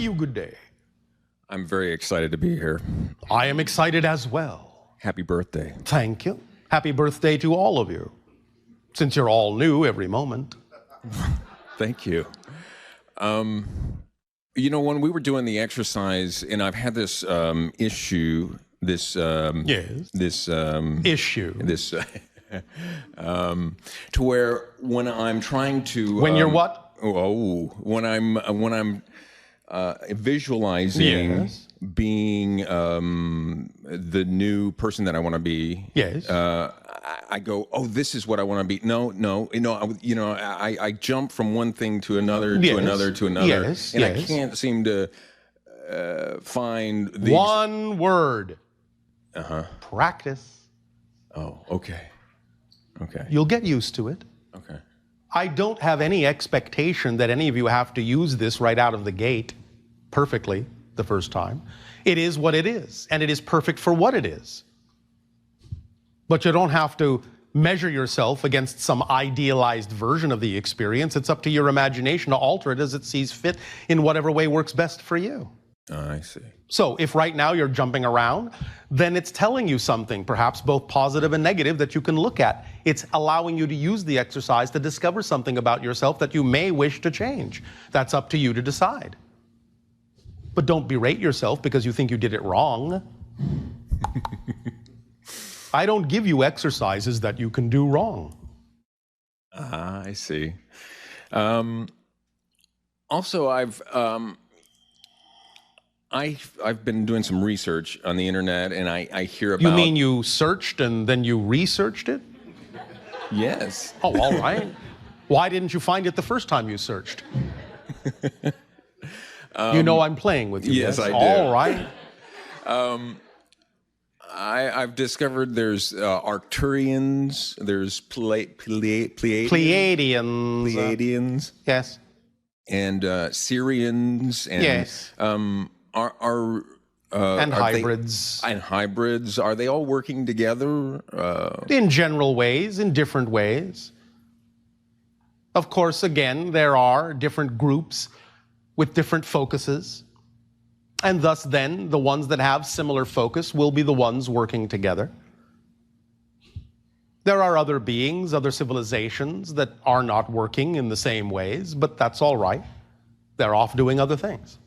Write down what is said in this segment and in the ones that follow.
you good day? I'm very excited to be here. I am excited as well. Happy birthday. Thank you. Happy birthday to all of you, since you're all new every moment. Thank you. You know, when we were doing the exercise, and I've had this issue, this Issue. To where when I'm trying to When you're what? When I'm visualizing Yes. being the new person that I want to be. Yes. I go, oh, this is what I want to be. No, I jump from one thing to another, Yes. to another, to another, Yes, and yes. I can't seem to find the One word. Practice. Oh, okay. You'll get used to it. Okay. I don't have any expectation that any of you have to use this right out of the gate perfectly the first time. It is what it is, and it is perfect for what it is. But you don't have to measure yourself against some idealized version of the experience. It's up to your imagination to alter it as it sees fit in whatever way works best for you. I see. So if right now you're jumping around, then it's telling you something, perhaps both positive and negative, that you can look at. It's allowing you to use the exercise to discover something about yourself that you may wish to change. That's up to you to decide. But don't berate yourself because you think you did it wrong. I don't give you exercises that you can do wrong. I see. Also, I've been doing some research on the internet, and I hear about. You mean you searched and then you researched it? Yes. Oh, all right. Why didn't you find it the first time you searched? You know I'm playing with you. Yes, I do. All right. I've discovered there's Arcturians, there's Pleiadians, Yes. and Syrians, and Yes. and hybrids. And hybrids. Are they all working together? In general ways, in different ways. Of course, again, there are different groups with different focuses. And thus then, the ones that have similar focus will be the ones working together. There are other beings, other civilizations that are not working in the same ways, but that's all right. They're off doing other things.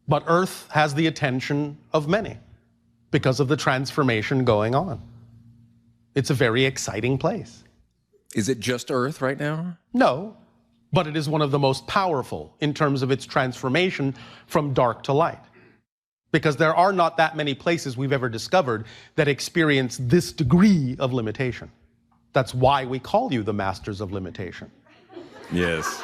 But Earth has the attention of many because of the transformation going on. It's a very exciting place. Is it just Earth right now? No, but it is one of the most powerful in terms of its transformation from dark to light. Because there are not that many places we've ever discovered that experience this degree of limitation. That's why we call you the masters of limitation. Yes.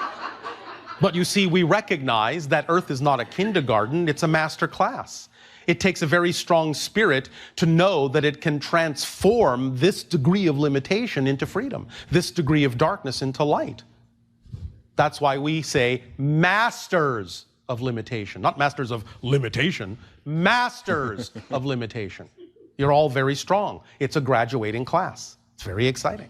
But you see, we recognize that Earth is not a kindergarten, it's a master class. It takes a very strong spirit to know that it can transform this degree of limitation into freedom, this degree of darkness into light. That's why we say masters of limitation, not masters of limitation, masters of limitation. You're all very strong. It's a graduating class. It's very exciting.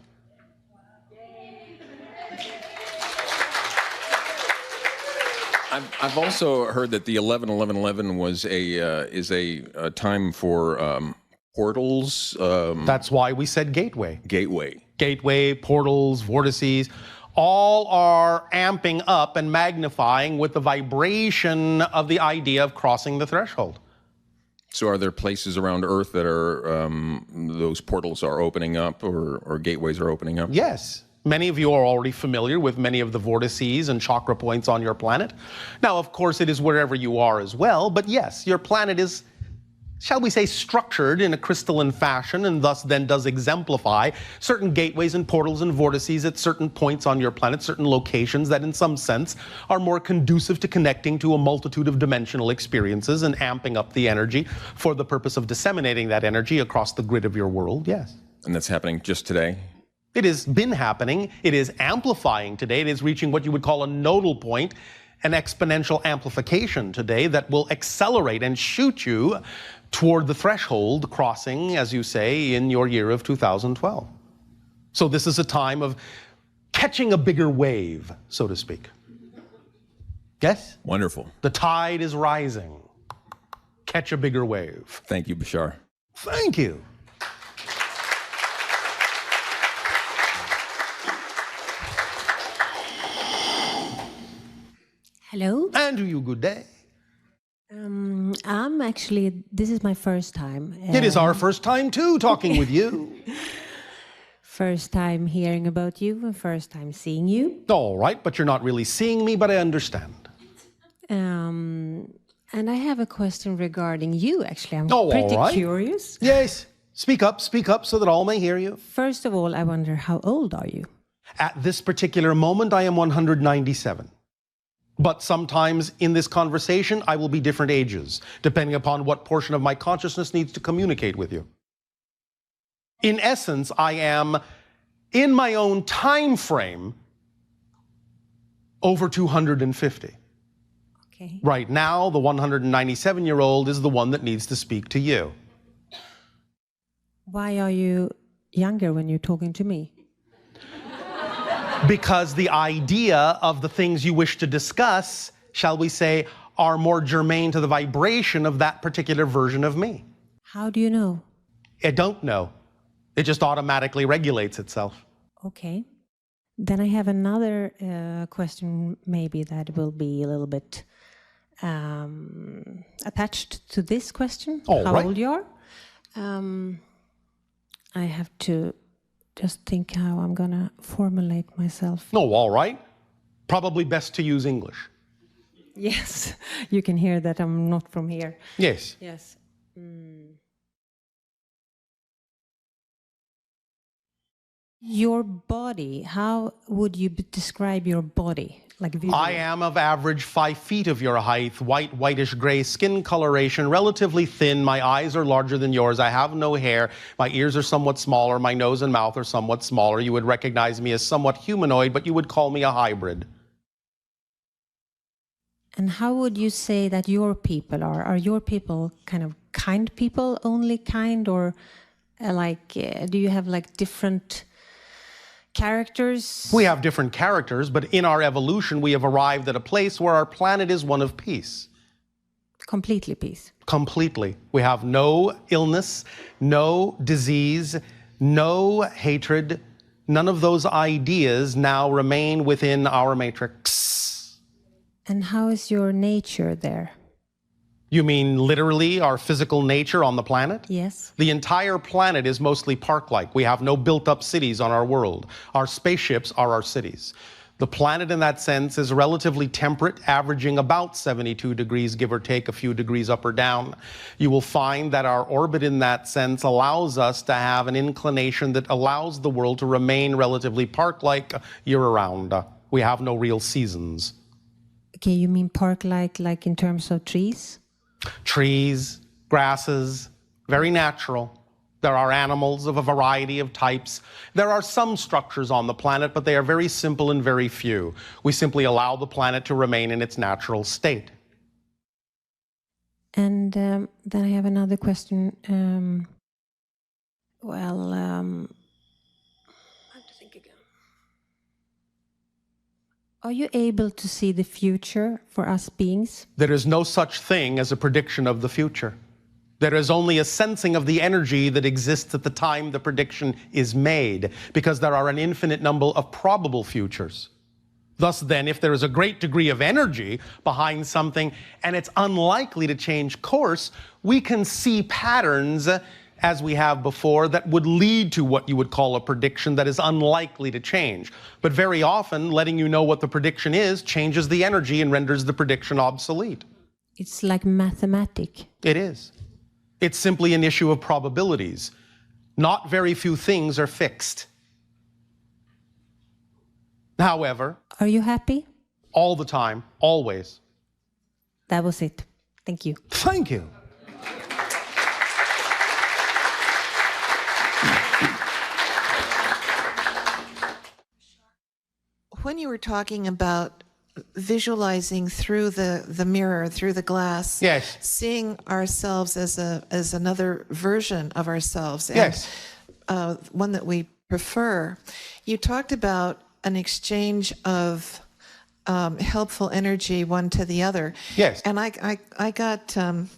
I've also heard that the 11-11-11 was is a time for portals. That's why we said gateway. Gateway, portals, vortices, all are amping up and magnifying with the vibration of the idea of crossing the threshold. So are there places around Earth that are those portals are opening up, or gateways are opening up? Yes. Many of you are already familiar with many of the vortices and chakra points on your planet. Now, of course, it is wherever you are as well, but yes, your planet is, shall we say, structured in a crystalline fashion, and thus then does exemplify certain gateways and portals and vortices at certain points on your planet, certain locations that in some sense are more conducive to connecting to a multitude of dimensional experiences and amping up the energy for the purpose of disseminating that energy across the grid of your world, yes. And that's happening just today? It has been happening. It is amplifying today. It is reaching what you would call a nodal point, an exponential amplification today that will accelerate and shoot you toward the threshold crossing, as you say, in your year of 2012. So this is a time of catching a bigger wave, so to speak. Yes? Wonderful. The tide is rising. Catch a bigger wave. Thank you, Bashar. Thank you. Hello. And to you, good day. This is my first time. It is our first time, too, talking with you. First time hearing about you and first time seeing you. All right, but you're not really seeing me, but I understand. And I have a question regarding you, actually. I'm Oh, pretty all right. curious. Yes, speak up so that all may hear you. First of all, I wonder, how old are you? At this particular moment, I am 197. But sometimes in this conversation, I will be different ages, depending upon what portion of my consciousness needs to communicate with you. In essence, I am, in my own time frame, over 250. Okay. Right now, the 197-year-old is the one that needs to speak to you. Why are you younger when you're talking to me? Because the idea of the things you wish to discuss, shall we say, are more germane to the vibration of that particular version of me. How do you know? I don't know. It just automatically regulates itself. Okay. Then I have another question, maybe that will be a little bit attached to this question. All how right. old you are. I have to just think how I'm going to formulate myself. No, all right. Probably best to use English. Yes, you can hear that I'm not from here. Yes. Yes. Your body, how would you describe your body? Like visually? I am of average 5 feet of your height, white, whitish gray skin coloration, relatively thin. My eyes are larger than yours. I have no hair. My ears are somewhat smaller. My nose and mouth are somewhat smaller. You would recognize me as somewhat humanoid, but you would call me a hybrid. And how would you say that your people are? Are your people kind of kind people, only kind, or do you have like different characters? We have different characters, but in our evolution, we have arrived at a place where our planet is one of peace. Completely peace. Completely. We have no illness, no disease, no hatred. None of those ideas now remain within our matrix. And how is your nature there? You mean literally our physical nature on the planet? Yes. The entire planet is mostly park-like. We have no built-up cities on our world. Our spaceships are our cities. The planet in that sense is relatively temperate, averaging about 72 degrees, give or take a few degrees up or down. You will find that our orbit in that sense allows us to have an inclination that allows the world to remain relatively park-like year-round. We have no real seasons. Okay, you mean park-like in terms of trees? Trees, grasses, very natural. There are animals of a variety of types. There are some structures on the planet, but they are very simple and very few. We simply allow the planet to remain in its natural state. And then I have another question. I have to think again. Are you able to see the future for us beings? There is no such thing as a prediction of the future. There is only a sensing of the energy that exists at the time the prediction is made, because there are an infinite number of probable futures. Thus then, if there is a great degree of energy behind something and it's unlikely to change course, we can see patterns, as we have before, that would lead to what you would call a prediction that is unlikely to change. But very often, letting you know what the prediction is changes the energy and renders the prediction obsolete. It's like mathematic. It is. It's simply an issue of probabilities. Not very few things are fixed. However, Are you happy? all the time, always. That was it. Thank you. Thank you. When you were talking about visualizing through the mirror, through the glass, Yes. seeing ourselves as another version of ourselves, and Yes. one that we prefer, you talked about an exchange of helpful energy one to the other. Yes. And I got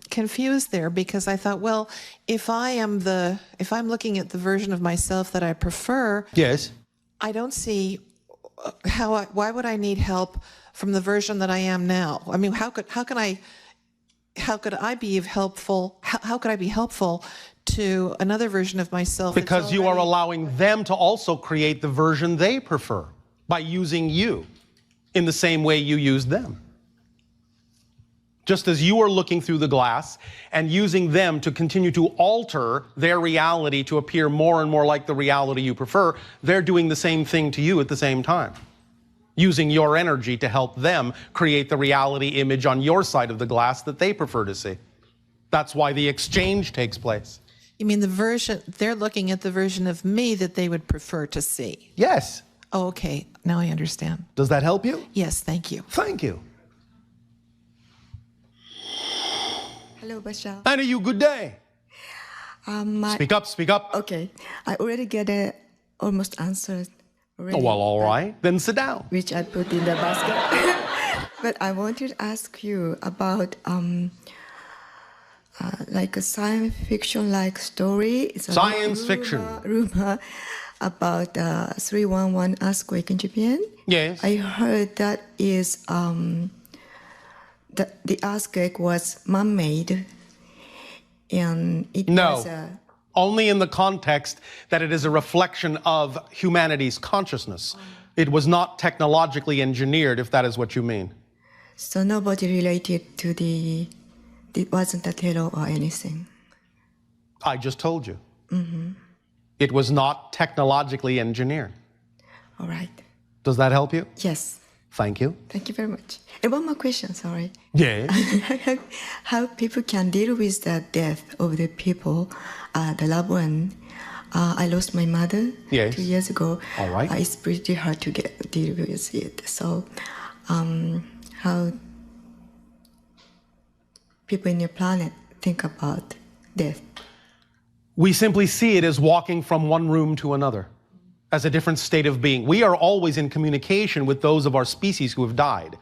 confused there because I thought, well, if I'm looking at the version of myself that I prefer, Yes. I don't see why would I need help from the version that I am now? I mean, how could I be helpful? How could I be helpful to another version of myself? Because you are allowing them to also create the version they prefer by using you in the same way you use them. Just as you are looking through the glass and using them to continue to alter their reality to appear more and more like the reality you prefer, they're doing the same thing to you at the same time, using your energy to help them create the reality image on your side of the glass that they prefer to see. That's why the exchange takes place. You mean they're looking at the version of me that they would prefer to see? Yes. Oh, okay. Now I understand. Does that help you? Yes, thank you. Thank you. Hello, Bashar. Anna, you good day. Speak up, speak up. Okay, I already get almost answered. Already, Oh, well, all right. Then sit down. which I put in the basket. But I wanted to ask you about like a science fiction like story. It's a Science fiction. rumor about 311 earthquake in Japan. Yes. I heard that is the earthquake was man-made, and it No. was Only in the context that it is a reflection of humanity's consciousness. It was not technologically engineered, if that is what you mean. so nobody related to it wasn't a terror or anything. I just told you. It was not technologically engineered. All right. Does that help you? Yes. Thank you. Thank you very much. And one more question, sorry. Yes. How people can deal with the death of the people, the loved one. I lost my mother Yes. 2 years ago. All right. It's pretty hard to deal with it. So, how people in your planet think about death? We simply see it as walking from one room to another, as a different state of being. We are always in communication with those of our species who have died.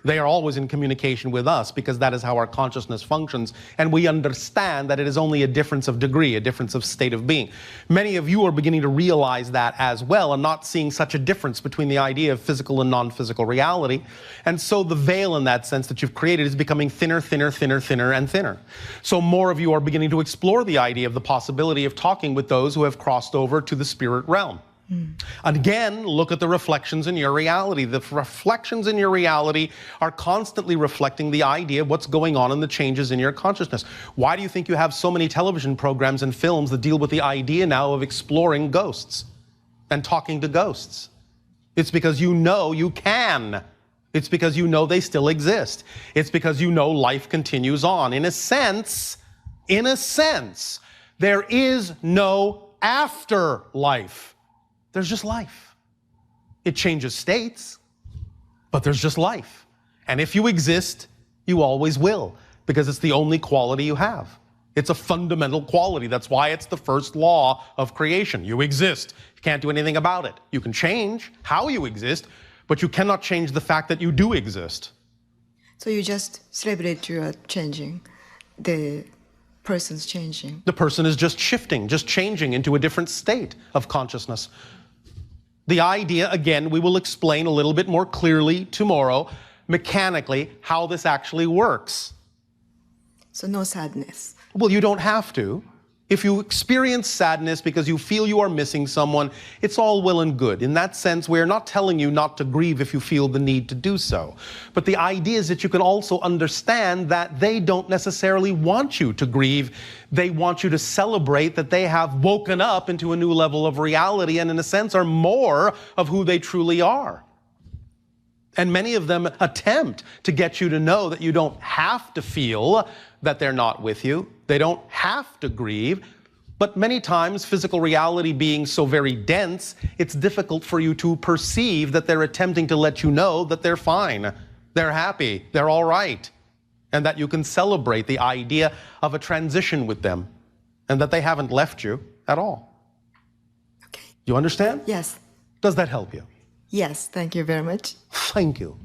They are always in communication with us because that is how our consciousness functions. And we understand that it is only a difference of degree, a difference of state of being. Many of you are beginning to realize that as well and not seeing such a difference between the idea of physical and non-physical reality. And so the veil in that sense that you've created is becoming thinner, thinner, thinner, thinner, and thinner. So more of you are beginning to explore the idea of the possibility of talking with those who have crossed over to the spirit realm. Again, look at the reflections in your reality. The reflections in your reality are constantly reflecting the idea of what's going on and the changes in your consciousness. Why do you think you have so many television programs and films that deal with the idea now of exploring ghosts and talking to ghosts? It's because you know you can. It's because you know they still exist. It's because you know life continues on. In a sense, there is no afterlife. There's just life. It changes states, but there's just life. And if you exist, you always will, because it's the only quality you have. It's a fundamental quality. That's why it's the first law of creation. You exist. You can't do anything about it. You can change how you exist, but you cannot change the fact that you do exist. So you just celebrate your changing, the person's changing. The person is just shifting, just changing into a different state of consciousness. The idea, again, we will explain a little bit more clearly tomorrow, mechanically, how this actually works. So no sadness. Well, you don't have to. If you experience sadness because you feel you are missing someone, it's all well and good. In that sense, we're not telling you not to grieve if you feel the need to do so. But the idea is that you can also understand that they don't necessarily want you to grieve. They want you to celebrate that they have woken up into a new level of reality and, in a sense, are more of who they truly are. And many of them attempt to get you to know that you don't have to feel that they're not with you. They don't have to grieve. But many times, physical reality being so very dense, it's difficult for you to perceive that they're attempting to let you know that they're fine, they're happy, they're all right, and that you can celebrate the idea of a transition with them and that they haven't left you at all. Okay. You understand? Yes. Does that help you? Yes. Thank you very much. Thank you.